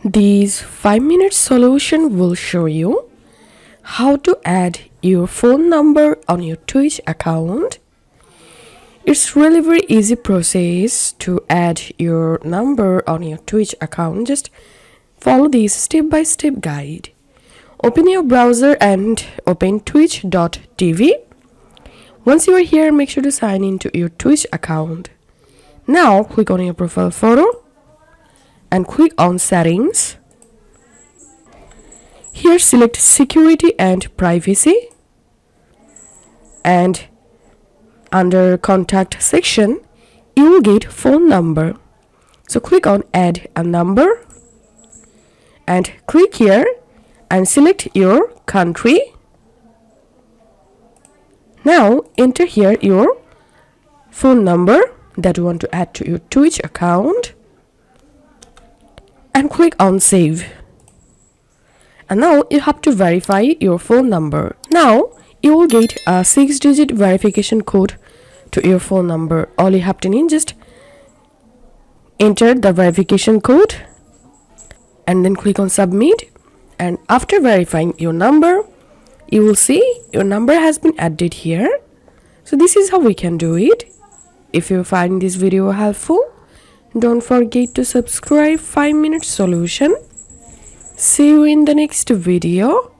This 5-minute solution will show you how to add your phone number on your Twitch account. It's really very easy process to add your number on your Twitch account. Just follow this step-by-step guide. Open your browser and open twitch.tv. Once you are here, make sure to sign into your Twitch account. Now click on your profile photo and click on settings. Here select security and privacy, and under contact section you will get phone number. So click on add a number and click here and select your country. Now enter here your phone number that you want to add to your Twitch account and click on save. And now you have to verify your phone number. Now you will get a 6-digit verification code to your phone number. All you have to need, just enter the verification code and then click on submit. And after verifying your number, you will see your number has been added here. So this is how we can do it. If you find this video helpful, don't forget to subscribe 5-minute solution. See you in the next video.